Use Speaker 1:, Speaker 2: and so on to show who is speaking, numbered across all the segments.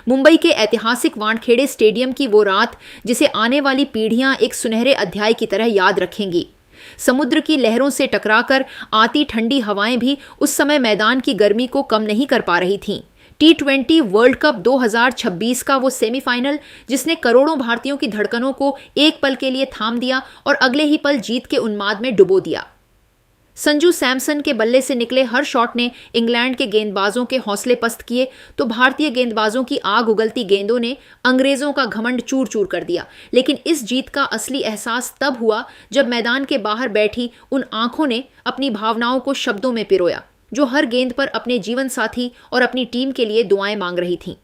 Speaker 1: मुंबई के ऐतिहासिक वानखेड़े स्टेडियम की वो रात जिसे आने वाली पीढ़ियां एक सुनहरे अध्याय की तरह याद रखेंगी। समुद्र की लहरों से टकराकर आती ठंडी हवाएं भी उस समय मैदान की गर्मी को कम नहीं कर पा रही थीं। T20 वर्ल्ड कप 2026 का वो सेमीफाइनल जिसने करोड़ों भारतीयों की धड़कनों को एक पल के लिए थाम दिया और अगले ही पल जीत के उन्माद में डुबो दिया। संजू सैमसन के बल्ले से निकले हर शॉट ने इंग्लैंड के गेंदबाजों के हौसले पस्त किए तो भारतीय गेंदबाजों की आग उगलती गेंदों ने अंग्रेजों का घमंड चूर चूर कर दिया। लेकिन इस जीत का असली एहसास तब हुआ जब मैदान के बाहर बैठी उन आंखों ने अपनी भावनाओं को शब्दों में पिरोया, जो हर गेंद पर अपने जीवन साथी और अपनी टीम के लिए दुआएं मांग रही थीं।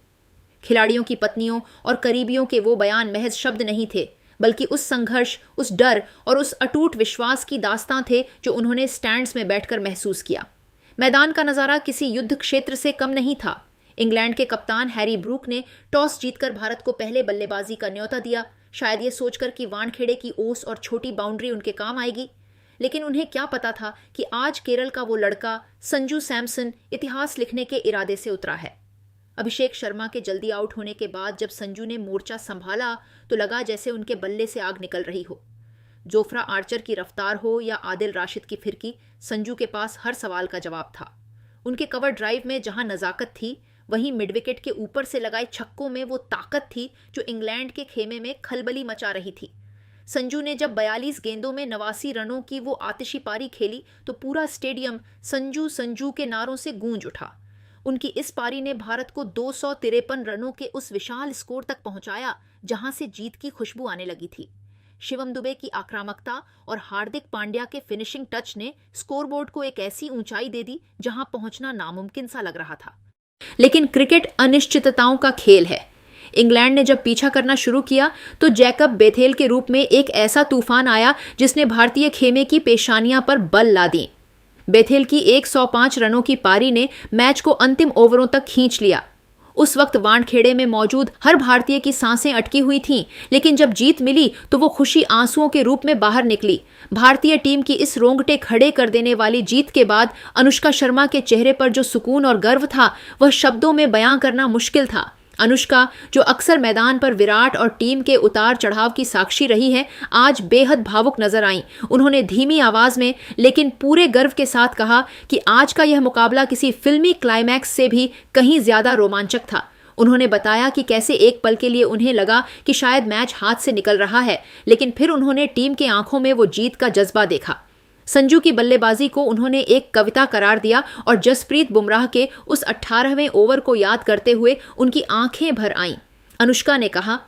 Speaker 1: खिलाड़ियों की पत्नियों और करीबियों के वो बयान महज शब्द नहीं थे, बल्कि उस संघर्ष, उस डर और उस अटूट विश्वास की दास्तां थे जो उन्होंने स्टैंड्स में बैठकर महसूस किया। मैदान का नजारा किसी युद्ध क्षेत्र से कम नहीं था। इंग्लैंड के कप्तान हैरी ब्रूक ने टॉस जीतकर भारत को पहले बल्लेबाजी का न्योता दिया, शायद ये सोचकर कि वानखेड़े की ओस और छोटी बाउंड्री उनके काम आएगी। लेकिन उन्हें क्या पता था कि आज केरल का वो लड़का संजू सैमसन इतिहास लिखने के इरादे से उतरा है। अभिषेक शर्मा के जल्दी आउट होने के बाद जब संजू ने मोर्चा संभाला तो लगा जैसे उनके बल्ले से आग निकल रही हो। जोफ्रा आर्चर की रफ्तार हो या आदिल राशिद की फिरकी, संजू के पास हर सवाल का जवाब था। उनके कवर ड्राइव में जहां नजाकत थी, वहीं मिडविकेट के ऊपर से लगाए छक्कों में वो ताकत थी जो इंग्लैंड के खेमे में खलबली मचा रही थी। संजू ने जब 42 गेंदों में 89 रनों की वो आतिशी पारी खेली तो पूरा स्टेडियम संजू संजू के नारों से गूंज उठा। उनकी इस पारी ने भारत को 253 रनों के उस विशाल स्कोर तक पहुंचाया जहां से जीत की खुशबू आने लगी थी। शिवम दुबे की आक्रामकता और हार्दिक पांड्या के फिनिशिंग टच ने स्कोरबोर्ड को एक ऐसी ऊंचाई दे दी जहां पहुंचना नामुमकिन सा लग रहा था। लेकिन क्रिकेट अनिश्चितताओं का खेल है। इंग्लैंड ने जब पीछा करना शुरू किया तो जैकब बेथेल के रूप में एक ऐसा तूफान आया जिसने भारतीय खेमे की पेशानियां पर बल ला दी। बेथेल की 105 रनों की पारी ने मैच को अंतिम ओवरों तक खींच लिया। उस वक्त वानखेड़े में मौजूद हर भारतीय की सांसें अटकी हुई थीं, लेकिन जब जीत मिली तो वो खुशी आंसुओं के रूप में बाहर निकली। भारतीय टीम की इस रोंगटे खड़े कर देने वाली जीत के बाद अनुष्का शर्मा के चेहरे पर जो सुकून और गर्व था वह शब्दों में बयां करना मुश्किल था। अनुष्का, जो अक्सर मैदान पर विराट और टीम के उतार चढ़ाव की साक्षी रही है, आज बेहद भावुक नजर आईं। उन्होंने धीमी आवाज में लेकिन पूरे गर्व के साथ कहा कि आज का यह मुकाबला किसी फिल्मी क्लाइमैक्स से भी कहीं ज्यादा रोमांचक था। उन्होंने बताया कि कैसे एक पल के लिए उन्हें लगा कि शायद मैच हाथ से निकल रहा है, लेकिन फिर उन्होंने टीम के आंखों में वो जीत का जज्बा देखा। संजू की बल्लेबाजी को उन्होंने एक कविता करार दिया और जसप्रीत बुमराह के उस 18वें ओवर को याद करते हुए उनकी आंखें भर आईं। अनुष्का ने कहा,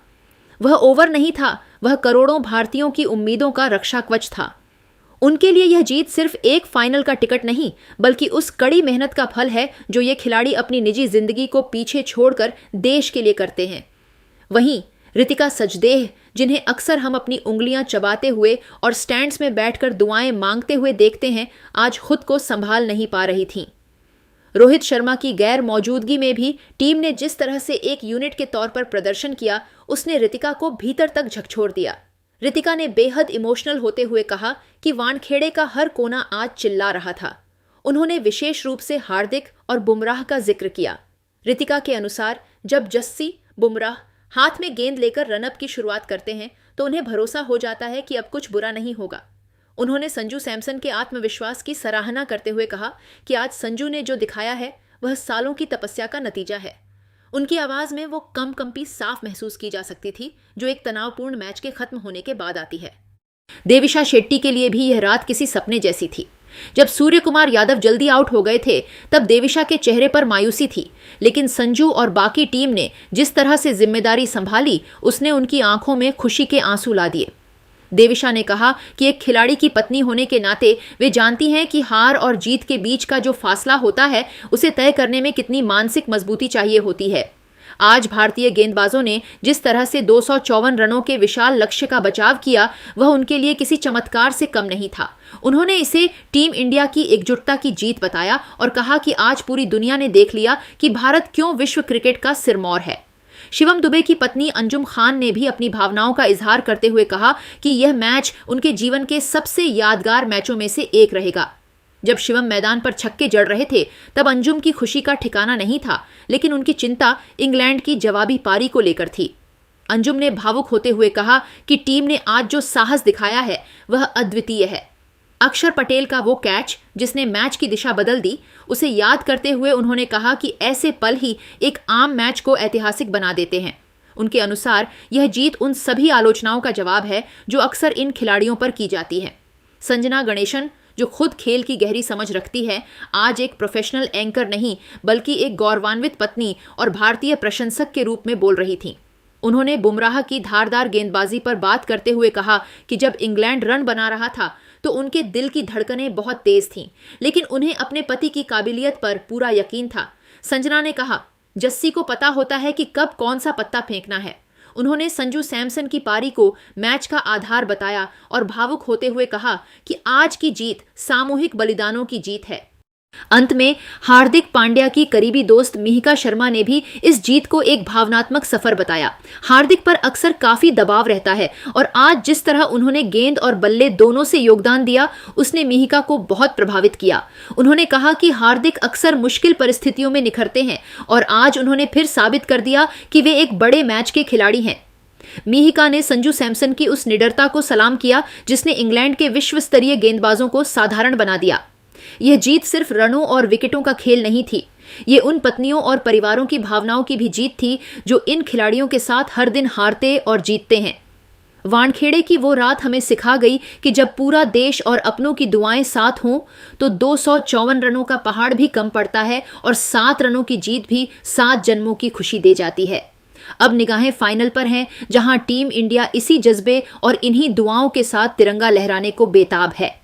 Speaker 1: वह ओवर नहीं था, वह करोड़ों भारतीयों की उम्मीदों का रक्षा कवच था। उनके लिए यह जीत सिर्फ एक फाइनल का टिकट नहीं, बल्कि उस कड़ी मेहनत का फल है जो ये खिलाड़ी अपनी निजी जिंदगी को पीछे छोड़कर देश के लिए करते हैं। वहीं रितिका सजदेह, जिन्हें अक्सर हम अपनी उंगलियां चबाते हुए और स्टैंड्स में बैठकर दुआएं मांगते हुए देखते हैं, आज खुद को संभाल नहीं पा रही थीं। रोहित शर्मा की गैर मौजूदगी में भी टीम ने जिस तरह से एक यूनिट के तौर पर प्रदर्शन किया, उसने रितिका को भीतर तक झकझोर दिया। रितिका ने बेहद इमोशनल होते हुए कहा कि वानखेड़े का हर कोना आज चिल्ला रहा था। उन्होंने विशेष रूप से हार्दिक और बुमराह का जिक्र किया। रितिका के अनुसार जब जस्सी, बुमराह हाथ में गेंद लेकर रनअप की शुरुआत करते हैं तो उन्हें भरोसा हो जाता है कि अब कुछ बुरा नहीं होगा। उन्होंने संजू सैमसन के आत्मविश्वास की सराहना करते हुए कहा कि आज संजू ने जो दिखाया है वह सालों की तपस्या का नतीजा है। उनकी आवाज में वो कंपी साफ महसूस की जा सकती थी जो एक तनावपूर्ण मैच के खत्म होने के बाद आती है। देविशा शेट्टी के लिए भी यह रात किसी सपने जैसी थी। जब सूर्य कुमार यादव जल्दी आउट हो गए थे तब देविशा के चेहरे पर मायूसी थी, लेकिन संजू और बाकी टीम ने जिस तरह से जिम्मेदारी संभाली उसने उनकी आंखों में खुशी के आंसू ला दिए। देविशा ने कहा कि एक खिलाड़ी की पत्नी होने के नाते वे जानती हैं कि हार और जीत के बीच का जो फासला होता है उसे तय करने में कितनी मानसिक मजबूती चाहिए होती है। आज भारतीय गेंदबाजों ने जिस तरह से 254 रनों के विशाल लक्ष्य का बचाव किया वह उनके लिए किसी चमत्कार से कम नहीं था। उन्होंने इसे टीम इंडिया की एकजुटता की जीत बताया और कहा कि आज पूरी दुनिया ने देख लिया कि भारत क्यों विश्व क्रिकेट का सिरमौर है। शिवम दुबे की पत्नी अंजुम खान ने भी अपनी भावनाओं का इजहार करते हुए कहा कि यह मैच उनके जीवन के सबसे यादगार मैचों में से एक रहेगा। जब शिवम मैदान पर छक्के जड़ रहे थे तब अंजुम की खुशी का ठिकाना नहीं था, लेकिन उनकी चिंता इंग्लैंड की जवाबी पारी को लेकर थी। अंजुम ने भावुक होते हुए कहा कि टीम ने आज जो साहस दिखाया है वह अद्वितीय है। अक्षर पटेल का वो कैच जिसने मैच की दिशा बदल दी, उसे याद करते हुए उन्होंने कहा कि ऐसे पल ही एक आम मैच को ऐतिहासिक बना देते हैं। उनके अनुसार यह जीत उन सभी आलोचनाओं का जवाब है जो अक्सर इन खिलाड़ियों पर की जाती है। संजना गणेशन, जो खुद खेल की गहरी समझ रखती है, आज एक प्रोफेशनल एंकर नहीं बल्कि एक गौरवान्वित पत्नी और भारतीय प्रशंसक के रूप में बोल रही थीं। उन्होंने बुमराह की धारदार गेंदबाजी पर बात करते हुए कहा कि जब इंग्लैंड रन बना रहा था तो उनके दिल की धड़कनें बहुत तेज थीं, लेकिन उन्हें अपने पति की काबिलियत पर पूरा यकीन था। संजना ने कहा, जस्सी को पता होता है कि कब कौन सा पत्ता फेंकना है। उन्होंने संजू सैमसन की पारी को मैच का आधार बताया और भावुक होते हुए कहा कि आज की जीत सामूहिक बलिदानों की जीत है। अंत में हार्दिक पांड्या की करीबी दोस्त मिहिका शर्मा ने भी इस जीत को एक भावनात्मक सफर बताया। हार्दिक पर अक्सर काफी दबाव रहता है और आज जिस तरह उन्होंने गेंद और बल्ले दोनों से योगदान दिया, उसने मिहिका को बहुत प्रभावित किया। उन्होंने कहा कि हार्दिक अक्सर मुश्किल परिस्थितियों में निखरते हैं और आज उन्होंने फिर साबित कर दिया कि वे एक बड़े मैच के खिलाड़ी हैं। मिहिका ने संजू सैमसन की उस निडरता को सलाम किया जिसने इंग्लैंड के विश्व स्तरीय गेंदबाजों को साधारण बना दिया। यह जीत सिर्फ रनों और विकेटों का खेल नहीं थी, ये उन पत्नियों और परिवारों की भावनाओं की भी जीत थी जो इन खिलाड़ियों के साथ हर दिन हारते और जीतते हैं। वानखेड़े की वो रात हमें सिखा गई कि जब पूरा देश और अपनों की दुआएं साथ हों तो 254 रनों का पहाड़ भी कम पड़ता है और 7 रनों की जीत भी 7 जन्मों की खुशी दे जाती है। अब निगाहें फाइनल पर हैं, जहां टीम इंडिया इसी जज्बे और इन्हीं दुआओं के साथ तिरंगा लहराने को बेताब है।